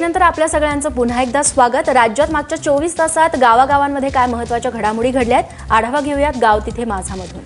ब्रेकनंतर आपल्या सगळ्यांचं पुन्हा एकदा स्वागत। राज्यात मागच्या 24 तासात गावागावांमध्ये काय महत्त्वाच्या घडामोडी घडल्यात आढावा घेऊयात गाव तिथे माझामधून।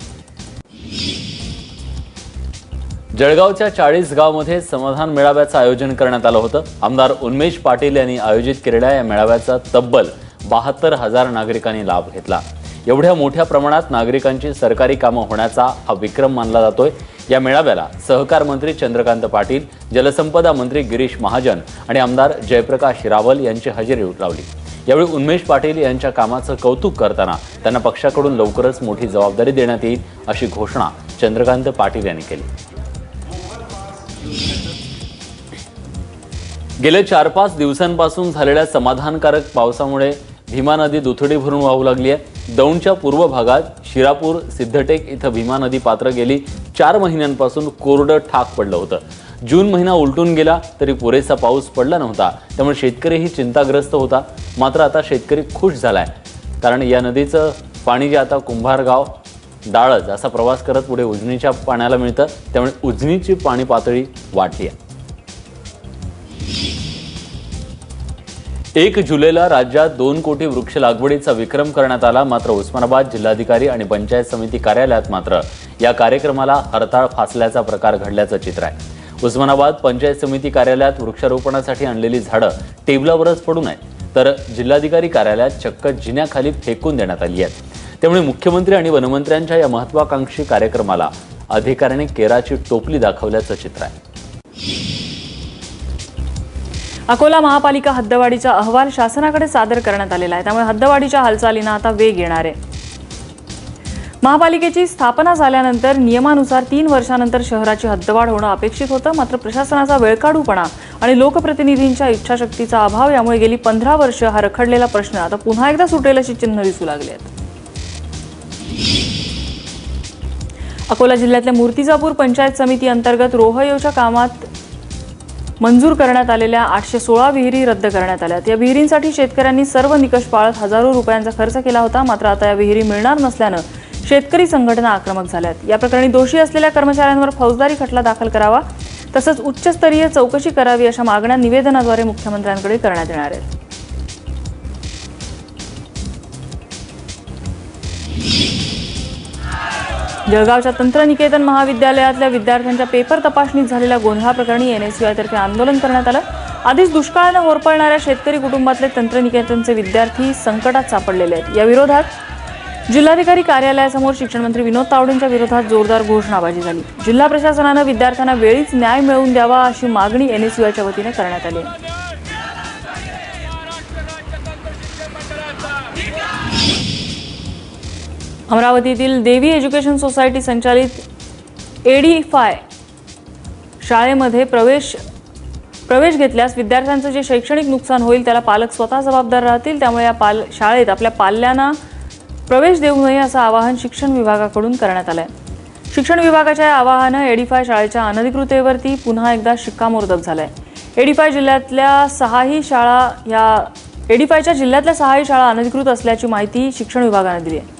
जळगावच्या 40 गावांमध्ये समाधान मेळाव्याचं आयोजन करण्यात आलं होतं। आमदार उन्मेष पाटील यांनी आयोजित केलेल्या या मेळाव्याचा तब्बल 72,000 नागरिकांनी लाभ घेतला। एवढ्या मोठ्या प्रमाणात नागरिकांची सरकारी कामं होण्याचा हा विक्रम मानला जातोय। या मेळाव्याला सहकार मंत्री चंद्रकांत पाटील, जलसंपदा मंत्री गिरीश महाजन आणि आमदार जयप्रकाश रावल यांची हजेरी लावली। यावेळी उन्मेष पाटील यांच्या कामाचं कौतुक करताना त्यांना पक्षाकडून लवकरच मोठी जबाबदारी देण्यात येईल अशी घोषणा चंद्रकांत पाटील यांनी केली। गेल्या 4-5 दिवसांपासून झालेल्या समाधानकारक पावसामुळे भीमा नदी दुथडी भरून वाहू लागली आहे। दौंडच्या पूर्व भागात शिरापूर सिद्धटेक इथं भीमा नदी पात्र गेली 4 महिन्यांपासून कोरडं ठाक पडलं होतं। जून महिना उलटून गेला तरी पुरेसा पाऊस पडला नव्हता, त्यामुळे शेतकरीही चिंताग्रस्त होता। मात्र आता शेतकरी खुश झालाय, कारण या नदीचं पाणी जे आता कुंभारगाव डाळज असा प्रवास करत पुढे उजनीच्या पाण्याला मिळतं, त्यामुळे उजनीची पाणी पातळी वाढली आहे। 1 जुलैला राज्यात 2 कोटी वृक्ष लागवडीचा विक्रम करण्यात आला। मात्र उस्मानाबाद जिल्हाधिकारी आणि पंचायत समिती कार्यालयात मात्र या कार्यक्रमाला हरताळ फासल्याचा प्रकार घडल्याचं चित्र आहे। उस्मानाबाद पंचायत समिती कार्यालयात वृक्षारोपणासाठी आणलेली झाडं टेबलावरच पडून आहेत, तर जिल्हाधिकारी कार्यालयात चक्क जिन्याखाली फेकून देण्यात आली आहेत। त्यामुळे मुख्यमंत्री आणि वनमंत्र्यांच्या या महत्त्वाकांक्षी कार्यक्रमाला अधिकाऱ्यांनी केराची टोपली दाखवल्याचं चित्र आहे। अकोला महापालिका हद्दवाढीचा अहवाल शासनाकडे सादर करण्यात आलेला आहे, त्यामुळे हद्दवाढीच्या हालचालींना आता वेग येणार आहे। महापालिकेची स्थापना झाल्यानंतर नियमानुसार 3 वर्षांनंतर शहराची हद्दवाढ होणं अपेक्षित होतं। मात्र प्रशासनाचा वेळकाढूपणा आणि लोकप्रतिनिधींच्या इच्छाशक्तीचा अभाव यामुळे गेली 15 वर्ष हा रखडलेला प्रश्न आता पुन्हा एकदा सुटेल अशी चिन्ह दिसू लागली आहेत। अकोला जिल्ह्यातल्या मूर्तिजापूर पंचायत समिती अंतर्गत रोहयोच्या कामात मंजूर करण्यात आलेल्या 816 विहिरी रद्द करण्यात आल्यात। या विहिरींसाठी शेतकऱ्यांनी सर्व निकष पाळत हजारो रुपयांचा खर्च केला होता। मात्र आता या विहिरी मिळणार नसल्यानं शेतकरी संघटना आक्रमक झाल्यात। या प्रकरणी दोषी असलेल्या कर्मचाऱ्यांवर फौजदारी खटला दाखल करावा, तसंच उच्चस्तरीय चौकशी करावी अशा मागण्या निवेदनाद्वारे मुख्यमंत्र्यांकडे करण्यात येणार आहेत। जळगावच्या तंत्रनिकेतन महाविद्यालयातल्या विद्यार्थ्यांच्या पेपर तपासणीत झालेल्या गोंधळाप्रकरणी एनएसयूआयतर्फे आंदोलन करण्यात आलं। आधीच दुष्काळानं होरपळणाऱ्या शेतकरी कुटुंबातले तंत्रनिकेतनचे विद्यार्थी संकटात सापडलेले आहेत। या विरोधात जिल्हाधिकारी कार्यालयासमोर शिक्षण मंत्री विनोद तावडेंच्या विरोधात जोरदार घोषणाबाजी झाली। जिल्हा प्रशासनानं विद्यार्थ्यांना वेळीच न्याय मिळवून द्यावा अशी मागणी एनएसयूआयच्या वतीने करण्यात आली आहे। अमरावतीतील देवी एज्युकेशन सोसायटी संचालित एडीफाय शाळेमध्ये प्रवेश घेतल्यास विद्यार्थ्यांचं जे शैक्षणिक नुकसान होईल त्याला पालक स्वतः जबाबदार राहतील। त्यामुळे या शाळेत आपल्या पाल्यांना प्रवेश देऊ नये असं आवाहन शिक्षण विभागाकडून करण्यात आलंय। शिक्षण विभागाच्या या आवाहनानं एडीफाय शाळेच्या अनधिकृततेवरती पुन्हा एकदा शिक्कामोर्तब झालंय। एडीफायच्या जिल्ह्यातल्या 6ही शाळा अनधिकृत असल्याची माहिती शिक्षण विभागाने दिली आहे।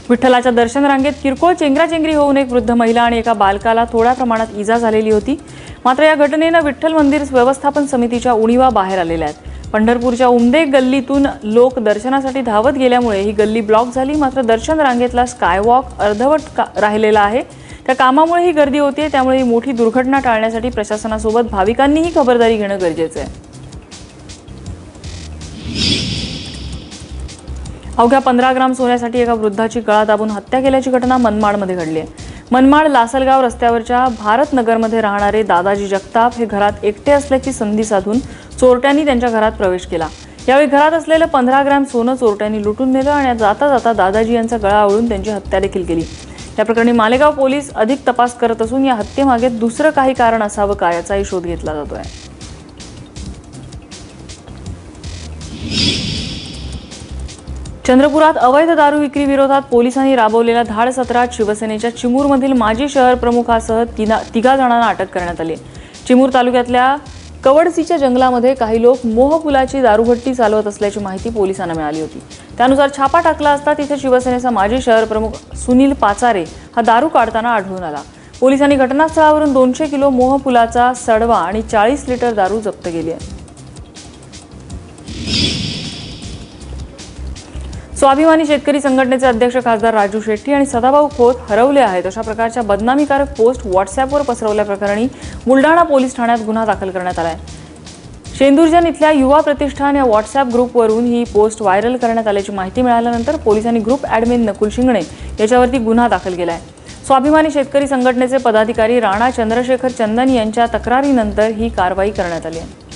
विठ्ठलाच्या दर्शन रांगेत किरकोळ चेंगराचेंगरी होऊन एक वृद्ध महिला आणि एका बालकाला थोड्या प्रमाणात इजा झालेली होती। मात्र या घटनेनं विठ्ठल मंदिर व्यवस्थापन समितीच्या उणीवा बाहेर आलेल्या आहेत। पंढरपूरच्या उमदे गल्लीतून लोक दर्शनासाठी धावत गेल्यामुळे ही गल्ली ब्लॉक झाली। मात्र दर्शन रांगेतला स्कायवॉक अर्धवट राहिलेला आहे, त्या कामामुळे ही गर्दी होतीये। त्यामुळे ही मोठी दुर्घटना टाळण्यासाठी प्रशासनासोबत भाविकांनीही खबरदारी घेणं गरजेचं आहे। अवघ्या 15 ग्राम सोन्यासाठी एका वृद्धाची गळा दाबून हत्या केल्याची घटना मनमाडमध्ये घडली आहे। मनमाड लासलगाव रस्त्यावरच्या भारतनगरमध्ये राहणारे दादाजी जगताप हे घरात एकटे असल्याची संधी साधून चोरट्यांनी त्यांच्या घरात प्रवेश केला। यावेळी घरात असलेलं 15 ग्राम सोनं चोरट्यांनी लुटून नेलं आणि जाता जाता दादाजी यांचा गळा आवळून त्यांची हत्या देखील केली। या प्रकरणी मालेगाव पोलीस अधिक तपास करत असून या हत्येमागे दुसरं काही कारण असावं का याचाही शोध घेतला जातोय। चंद्रपुरात अवैध दारू विक्री विरोधात पोलिसांनी राबवलेल्या धाड सत्रात शिवसेनेच्या चिमूरमधील माजी शहर प्रमुखासह 3 जणांना अटक करण्यात आली। चिमूर तालुक्यातल्या कवडसीच्या जंगलामध्ये काही लोक मोहफुलाची दारूभट्टी चालवत असल्याची माहिती पोलिसांना मिळाली होती। त्यानुसार छापा टाकला असता तिथे शिवसेनेचा माजी शहर प्रमुख सुनील पाचारे हा दारू काढताना आढळून आला। पोलिसांनी घटनास्थळावरून 200 किलो मोहफुलाचा सडवा आणि 40 लिटर दारू जप्त केली आहे. स्वाभिमानी शेतकरी संघटनेचे अध्यक्ष खासदार राजू शेट्टी आणि सदाभाऊ खोत हरवले आहेत अशा प्रकारच्या बदनामीकारक पोस्ट व्हॉट्सअॅपवर पसरवल्याप्रकरणी बुलढाणा पोलीस ठाण्यात गुन्हा दाखल करण्यात आला आहे. शेंदुर्जन इथल्या युवा प्रतिष्ठान या व्हॉट्सअॅप ग्रुपवरून ही पोस्ट व्हायरल करण्यात आल्याची माहिती मिळाल्यानंतर पोलिसांनी ग्रुप ॲडमिन नकुल शिंगणे याच्यावरती गुन्हा दाखल केला आहे. स्वाभिमानी शेतकरी संघटनेचे पदाधिकारी राणा चंद्रशेखर चंदन यांच्या तक्रारीनंतर ही कारवाई करण्यात आली आहे.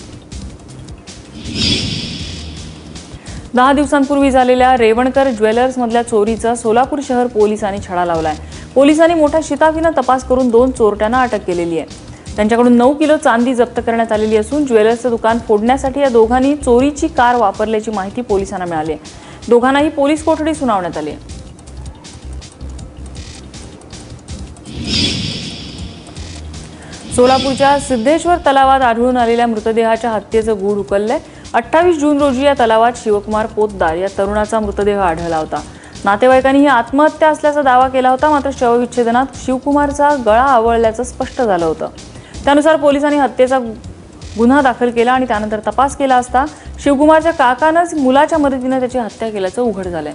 10 दिवसांपूर्वी झालेल्या रेवणकर ज्वेलर्समधल्या चोरीचा सोलापूर शहर पोलिसांनी छडा लावलाय. पोलिसांनी मोठ्या शिताफीनं तपास करून 2 चोरट्यांना अटक केलेली आहे. त्यांच्याकडून 9 किलो चांदी जप्त करण्यात आलेली असून ज्वेलर्सचं दुकान फोडण्यासाठी या दोघांनी चोरीची कार वापरल्याची माहिती पोलिसांना मिळाली आहे. दोघांनाही पोलीस कोठडी सुनावण्यात आली आहे. सोलापूरच्या सिद्धेश्वर तलावात आढळून आलेल्या मृतदेहाच्या हत्येचं गूढ उकललंय. 28 जून रोजी या तलावात शिवकुमार पोतदार या तरुणाचा मृतदेह आढळला होता. नातेवाईकांनी ही आत्महत्या असल्याचा दावा केला होता, मात्र शवविच्छेदनात शिवकुमारचा गळा आवळल्याचं स्पष्ट झालं होतं. त्यानुसार पोलिसांनी हत्येचा गुन्हा दाखल केला आणि त्यानंतर तपास केला असता शिवकुमारच्या काकानंच मुलाच्या मदतीने त्याची हत्या केल्याचं उघड झालंय.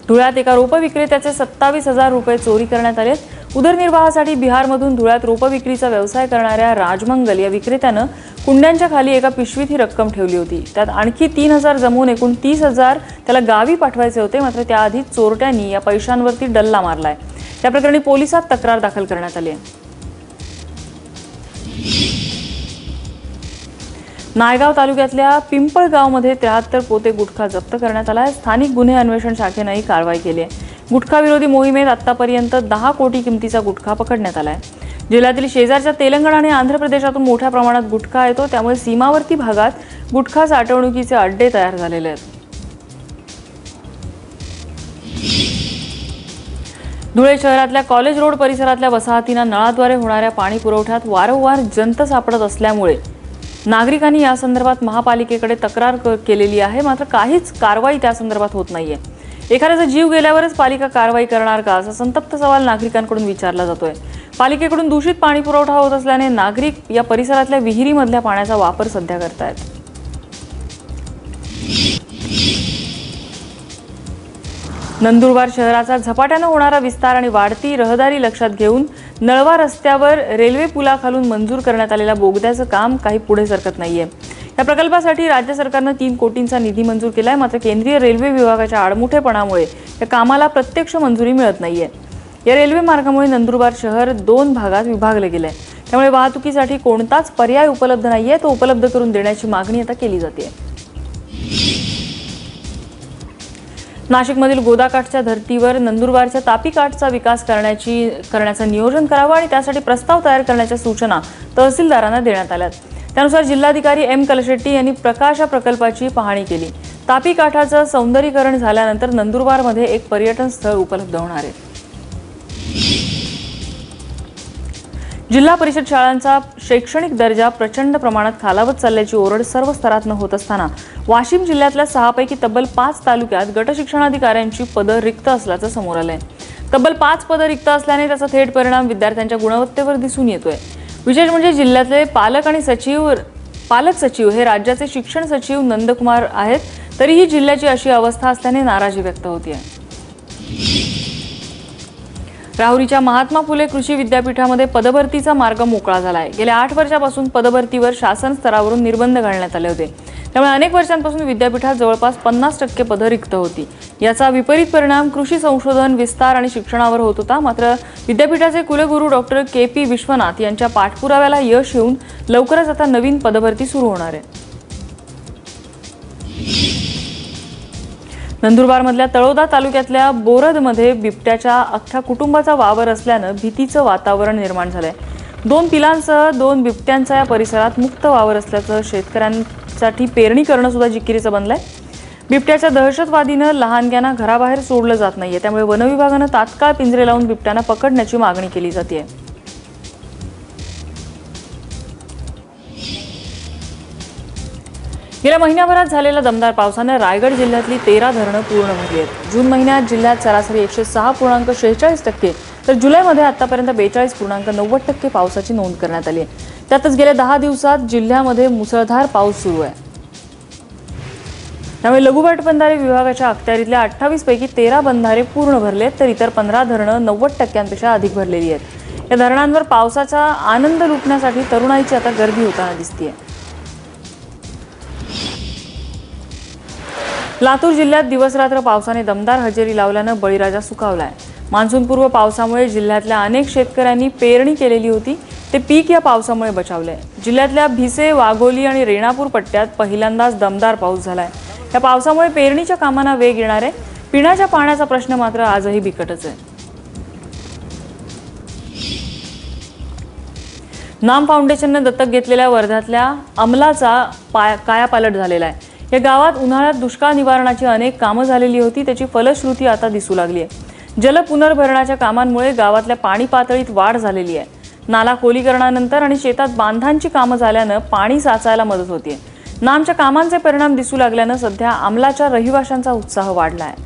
धुळ्यात एका रोपविक्रेत्याचे 27,000 रुपये चोरी करण्यात आले. उदरनिर्वाहासाठी बिहारमधून धुळ्यात रोपविक्रीचा व्यवसाय करणाऱ्या राजमंगल या विक्रेत्यानं कुंड्यांच्या खाली एका पिशवीत ही रक्कम ठेवली होती. त्यात आणखी 3,000 जमवून एकूण 30,000 त्याला गावी पाठवायचे होते, मात्र त्याआधी चोरट्यांनी या पैशांवरती डल्ला मारलाय. या प्रकरणी पोलिसात तक्रार दाखल करण्यात आली आहे. नायगाव तालुक्यातल्या पिंपळगावमध्ये 73 पोते गुटखा जप्त करण्यात आला आहे. स्थानिक गुन्हे अन्वेषण शाखेनंही कारवाई केली आहे. गुटखा विरोधी मोहिमेत आतापर्यंत 10 कोटी किमतीचा गुटखा पकडण्यात आला आहे. जिल्ह्यातील शेजारच्या तेलंगणा आणि आंध्र प्रदेशातून मोठ्या प्रमाणात गुटखा येतो, त्यामुळे सीमावर्ती भागात गुटखा साठवणुकीचे अड्डे तयार झालेले आहेत. धुळे शहरातल्या कॉलेज रोड परिसरातल्या वसाहतींना नळाद्वारे होणाऱ्या पाणी पुरवठ्यात वारंवार जंत सापडत असल्यामुळे नागरिकांनी या संदर्भात महापालिकेकडे तक्रार केलेली आहे, मात्र काहीच कारवाई त्या संदर्भात होत नाहीये. एखाद्याचा जीव गेल्यावरच पालिका कारवाई करणार का, असा संतप्त सवाल नागरिकांकडून विचारला जातोय. पालिकेकडून दूषित पाणी पुरवठा होत असल्याने नागरिक या परिसरातल्या विहिरीमधल्या पाण्याचा वापर सध्या करतायत. नंदुरबार शहराचा झपाट्यानं होणारा विस्तार आणि वाढती रहदारी लक्षात घेऊन नळवा रस्त्यावर रेल्वे पुलाखालून मंजूर करण्यात आलेल्या बोगद्याचं काम काही पुढे सरकत नाहीये. या प्रकल्पासाठी राज्य सरकारनं 3 कोटींचा निधी मंजूर केलाय, मात्र केंद्रीय रेल्वे विभागाच्या आडमुठेपणामुळे या कामाला प्रत्यक्ष मंजुरी मिळत नाहीये. या रेल्वे मार्गामुळे नंदुरबार शहर 2 भागात विभागले गेलंय, त्यामुळे वाहतुकीसाठी कोणताच पर्याय उपलब्ध नाहीये. तो उपलब्ध करून देण्याची मागणी आता केली जाते. नाशिकमधील गोदाकाठच्या धर्तीवर नंदुरबारच्या तापीकाठचा विकास करण्याचं नियोजन करावं आणि त्यासाठी प्रस्ताव तयार करण्याच्या सूचना तहसीलदारांना देण्यात आल्यात. त्यानुसार जिल्हाधिकारी एम कलशेट्टी यांनी प्रकाश या प्रकल्पाची पाहणी केली. तापीकाठाचं सौंदर्यीकरण झाल्यानंतर नंदुरबारमध्ये एक पर्यटन स्थळ उपलब्ध होणार आहे. जिल्हा परिषद शाळांचा शैक्षणिक दर्जा प्रचंड प्रमाणात खालावत चालल्याची ओरड सर्व स्तरातनं होत असताना वाशिम जिल्ह्यातल्या 6 पैकी तब्बल 5 तालुक्यात गट शिक्षणाधिकाऱ्यांची पदं रिक्त असल्याचं समोर आलंय. तब्बल 5 पदं रिक्त असल्याने त्याचा थेट परिणाम विद्यार्थ्यांच्या गुणवत्तेवर दिसून येतोय. विशेष म्हणजे जिल्ह्यातले पालक सचिव हे राज्याचे शिक्षण सचिव नंदकुमार आहेत, तरीही जिल्ह्याची अशी अवस्था असल्याने नाराजी व्यक्त होतीये. राहुरीच्या महात्मा फुले कृषी विद्यापीठामध्ये पदभरतीचा मार्ग मोकळा झालाय. गेल्या 8 वर्षापासून पदभरतीवर शासन स्तरावरून निर्बंध घालण्यात आले होते, त्यामुळे अनेक वर्षांपासून विद्यापीठात जवळपास 50% पदं रिक्त होती. याचा विपरीत परिणाम कृषी संशोधन, विस्तार आणि शिक्षणावर होत होता. मात्र विद्यापीठाचे कुलगुरू डॉक्टर KP विश्वनाथ यांच्या पाठपुराव्याला यश येऊन लवकरच आता नवीन पदभरती सुरू होणार आहे. नंदुरबारमधल्या तळोदा तालुक्यातल्या बोरदमध्ये बिबट्याच्या अख्ख्या कुटुंबाचा वावर असल्यानं भीतीचं वातावरण निर्माण झालंय. 2 पिलांसह 2 बिबट्यांचा या परिसरात मुक्त वावर असल्याचं शेतकऱ्यांसाठी पेरणी करणं सुद्धा जिकिरीचं बनलंय. बिबट्याच्या दहशतवादीनं लहानग्यांना घराबाहेर सोडलं जात नाहीये, त्यामुळे वनविभागानं तात्काळ पिंजरे लावून बिबट्यांना पकडण्याची मागणी केली जाते. गेल्या महिन्याभरात झालेल्या दमदार पावसाने रायगड जिल्ह्यातली 13 धरणं पूर्ण भरली आहेत. जून महिन्यात जिल्ह्यात सरासरी 106.46% तर जुलैमध्ये आतापर्यंत 42.90% पावसाची नोंद करण्यात आली आहे. त्यातच गेल्या 10 दिवसात जिल्ह्यामध्ये मुसळधार पाऊस सुरू आहे. त्यामुळे लघु पाटबंधारे विभागाच्या अखत्यारीतल्या 28 पैकी 13 बंधारे पूर्ण भरलेत, तर इतर 15 धरणं 90% अधिक भरलेली आहेत. या धरणांवर पावसाचा आनंद लुटण्यासाठी तरुणाईची आता गर्दी होताना दिसतेय. लातूर जिल्ह्यात दिवसरात्र पावसाने दमदार हजेरी लावल्यानं बळीराजा सुखावलाय. मान्सूनपूर्व पावसामुळे जिल्ह्यातल्या अनेक शेतकऱ्यांनी पेरणी केलेली होती, ते पीक या पावसामुळे बचावलंय. जिल्ह्यातल्या भिसे, वाघोली आणि रेणापूर पट्ट्यात पहिल्यांदाच दमदार पाऊस झालाय. या पावसामुळे पेरणीच्या कामांना वेग येणार आहे. पिण्याच्या पाण्याचा प्रश्न मात्र आजही बिकटच आहे. नाम फाउंडेशनने दत्तक घेतलेल्या वर्ध्यातल्या अमलाचा कायापालट झालेला आहे. या गावात उन्हाळ्यात दुष्काळ निवारणाची अनेक कामं झालेली होती, त्याची फलश्रुती आता दिसू लागली आहे. जल पुनर्भरणाच्या कामांमुळे गावातल्या पाणी पातळीत वाढ झालेली आहे. नाला खोलीकरणानंतर आणि शेतात बांधांची कामं झाल्यानं पाणी साचायला मदत होतीये. नामच्या कामांचे परिणाम दिसू लागल्यानं सध्या अमलाच्या रहिवाशांचा उत्साह वाढला आहे.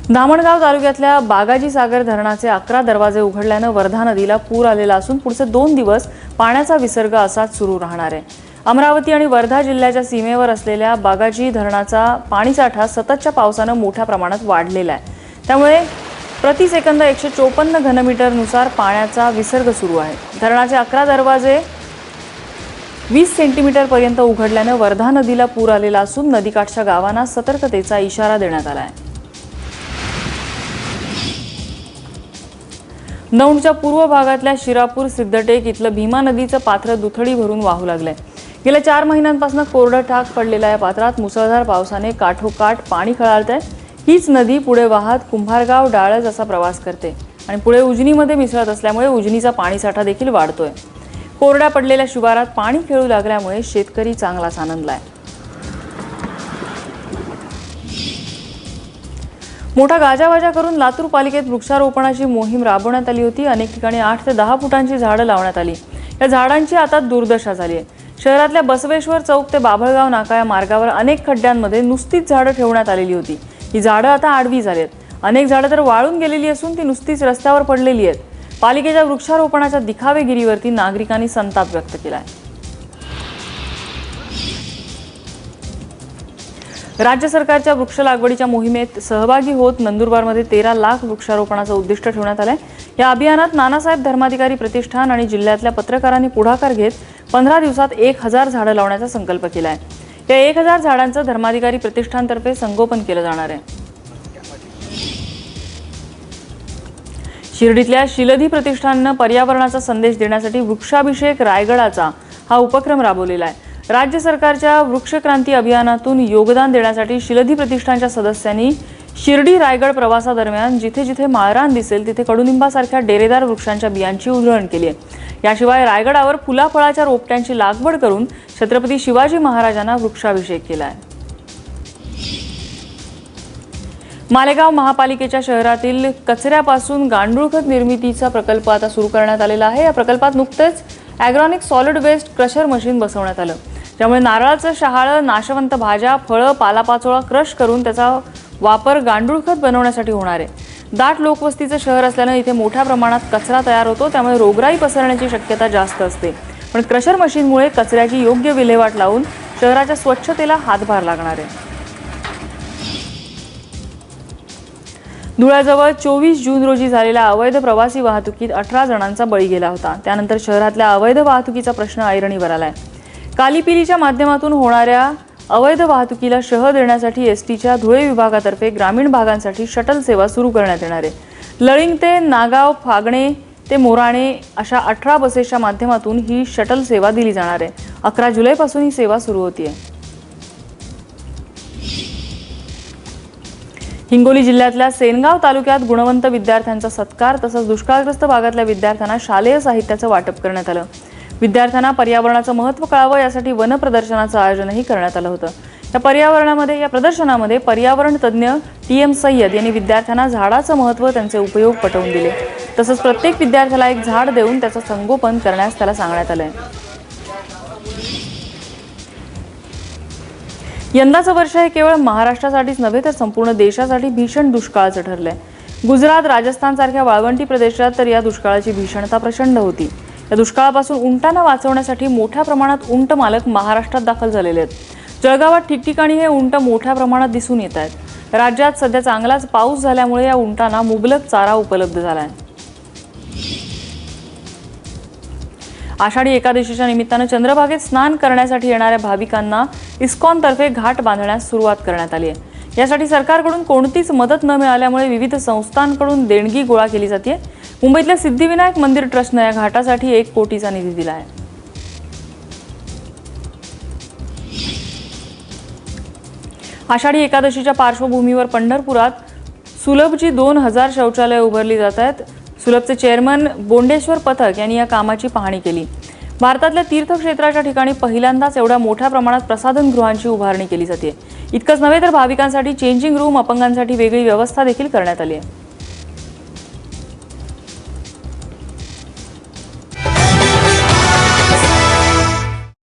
धामणगाव तालुक्यातल्या बागाजी सागर धरणाचे 11 दरवाजे उघडल्यानं वर्धा नदीला पूर आलेला असून पुढचे 2 दिवस पाण्याचा विसर्ग असाच सुरू राहणार आहे. अमरावती आणि वर्धा जिल्ह्याच्या सीमेवर असलेल्या बागाजी धरणाचा पाणीसाठा सततच्या पावसानं मोठ्या प्रमाणात वाढलेला आहे. त्यामुळे प्रति सेकंद 154 घनमीटरनुसार पाण्याचा विसर्ग सुरू आहे. धरणाचे 11 दरवाजे 20 सेंटीमीटर पर्यंत उघडल्यानं वर्धा नदीला पूर आलेला असून नदीकाठच्या गावांना सतर्कतेचा इशारा देण्यात आला आहे. दौंडच्या पूर्व भागातल्या शिरापूर सिद्धटेक इथलं भीमा नदीचं पात्र दुथडी भरून वाहू लागलंय. गेल्या 4 महिन्यांपासून कोरडं ठाक पडलेल्या या पात्रात मुसळधार पावसाने काठोकाठ पाणी खळाळतंय. हीच नदी पुढे वाहत कुंभारगाव डाळज असा प्रवास करते आणि पुढे उजनीमध्ये मिसळत असल्यामुळे उजनीचा पाणीसाठा देखील वाढतोय. कोरड्या पडलेल्या शिवारात पाणी खेळू लागल्यामुळे शेतकरी चांगलाच आनंदलाय. मोठा गाजावाजा करून लातूर पालिकेत वृक्षारोपणाची मोहीम राबवण्यात आली होती. अनेक ठिकाणी 8 ते 10 फुटांची झाडं लावण्यात आली. या झाडांची आता दुर्दशा झाली आहे. शहरातल्या बसवेश्वर चौक ते बाभळगाव नाका या मार्गावर अनेक खड्ड्यांमध्ये नुसतीच झाडं ठेवण्यात आलेली होती. ही झाडं आता आडवी झालीत. अनेक झाडं तर वाळून गेलेली असून ती नुसतीच रस्त्यावर पडलेली आहेत. पालिकेच्या वृक्षारोपणाच्या दिखावेगिरीवरती नागरिकांनी संताप व्यक्त केलाय. राज्य सरकारच्या वृक्ष लागवडीच्या मोहिमेत सहभागी होत नंदुरबारमध्ये 13 लाख वृक्षारोपणाचं उद्दिष्ट ठेवण्यात आलंय. या अभियानात नानासाहेब धर्माधिकारी प्रतिष्ठान आणि जिल्ह्यातल्या पत्रकारांनी पुढाकार घेत 15 दिवसात 1000 झाडं लावण्याचा संकल्प केलाय. या 1000 झाडांचं धर्माधिकारी प्रतिष्ठानतर्फे संगोपन केलं जाणार आहे. शिर्डीतल्या शिलधी प्रतिष्ठाननं पर्यावरणाचा संदेश देण्यासाठी वृक्षाभिषेक रायगडाचा हा उपक्रम राबवलेला आहे. राज्य सरकारच्या वृक्षक्रांती अभियानातून योगदान देण्यासाठी शिलधी प्रतिष्ठानच्या सदस्यांनी शिर्डी रायगड प्रवासादरम्यान जिथे जिथे माळरान दिसेल तिथे कडुनिंबासारख्या डेरेदार वृक्षांच्या बियांची उधळण केली आहे. याशिवाय रायगडावर फुलाफळाच्या रोपट्यांची लागवड करून छत्रपती शिवाजी महाराजांना वृक्षाभिषेक केला आहे. मालेगाव महापालिकेच्या शहरातील कचऱ्यापासून गांडूळखत निर्मितीचा प्रकल्प आता सुरू करण्यात आलेला आहे. या प्रकल्पात नुकतेच ॲग्रॉनिक सॉलिड वेस्ट क्रशर मशीन बसवण्यात आलं, ज्यामुळे नारळाचं शहाळं, नाशवंत भाज्या, फळं, पालापाचोळा क्रश करून त्याचा वापर गांडूळखत बनवण्यासाठी होणार आहे. दाट लोकवस्तीचं शहर असल्यानं इथे मोठ्या प्रमाणात कचरा तयार होतो, त्यामुळे रोगराई पसरण्याची शक्यता जास्त असते. पण क्रशर मशीनमुळे कचऱ्याची योग्य विल्हेवाट लावून शहराच्या स्वच्छतेला हातभार लागणार आहे. धुळ्याजवळ 24 जून रोजी झालेल्या अवैध प्रवासी वाहतुकीत 18 जणांचा बळी गेला होता. त्यानंतर शहरातल्या अवैध वाहतुकीचा प्रश्न ऐरणीवर आलाय. कालीपिलीच्या माध्यमातून होणाऱ्या अवैध वाहतुकीला शह देण्यासाठी एसटीच्या धुळे विभागातर्फे ग्रामीण भागांसाठी शटल सेवा सुरू करण्यात येणार आहे. लळिंग ते नागाव, फागणे ते मोराणे अशा 18 बसेसच्या माध्यमातून ही शटल सेवा दिली जाणार आहे. 11 जुलैपासून ही सेवा सुरू होतीये. हिंगोली जिल्ह्यातल्या सेनगाव तालुक्यात गुणवंत विद्यार्थ्यांचा सत्कार तसंच दुष्काळग्रस्त भागातल्या विद्यार्थ्यांना शालेय साहित्याचं वाटप करण्यात आलं. विद्यार्थ्यांना पर्यावरणाचं महत्त्व कळावं यासाठी वन प्रदर्शनाचं आयोजनही करण्यात आलं होतं. या प्रदर्शनामध्ये पर्यावरण तज्ज्ञ TM सय्यद यांनी विद्यार्थ्यांना झाडाचं महत्त्व, त्यांचे उपयोग पटवून दिले. तसंच प्रत्येक विद्यार्थ्याला एक झाड देऊन त्याचं संगोपन करण्यास त्याला सांगण्यात आलंय. यंदाचं वर्ष हे केवळ महाराष्ट्रासाठीच नव्हे तर संपूर्ण देशासाठी भीषण दुष्काळाचं ठरलंय. गुजरात, राजस्थान सारख्या वाळवंटी प्रदेशात तर या दुष्काळाची भीषणता प्रचंड होती. या दुष्काळापासून उंटांना वाचवण्यासाठी मोठ्या प्रमाणात उंट मालक महाराष्ट्रात दाखल झालेले आहेत. जळगावात ठिकठिकाणी हे उंट मोठ्या प्रमाणात दिसून येत आहेत. राज्यात सध्या चांगलाच पाऊस झाल्यामुळे या उंटांना मुबलक चारा उपलब्ध झाला आहे. आषाढी एकादशीच्या निमित्तानं चंद्रभागेत स्नान करण्यासाठी येणाऱ्या भाविकांना इस्कॉनतर्फे घाट बांधण्यास सुरुवात करण्यात आली आहे. यासाठी सरकारकडून कोणतीच मदत न मिळाल्यामुळे विविध संस्थांकडून देणगी गोळा केली जाते. मुंबईतल्या सिद्धिविनायक मंदिर ट्रस्टनं या घाटासाठी 1 कोटीचा निधी दिला आहे. आषाढी एकादशीच्या पार्श्वभूमीवर पंढरपुरात सुलभची 2000 शौचालय उभारली जात आहेत. सुलभचे चेअरमन बोंडेश्वर पथक यांनी या कामाची पाहणी केली. भारतातल्या तीर्थक्षेत्राच्या ठिकाणी पहिल्यांदाच एवढ्या मोठ्या प्रमाणात प्रसाधनगृहांची उभारणी केली जाते. इतकंच नव्हे तर भाविकांसाठी चेंजिंग रूम, अपंगांसाठी वेगळी व्यवस्था देखील करण्यात आली आहे.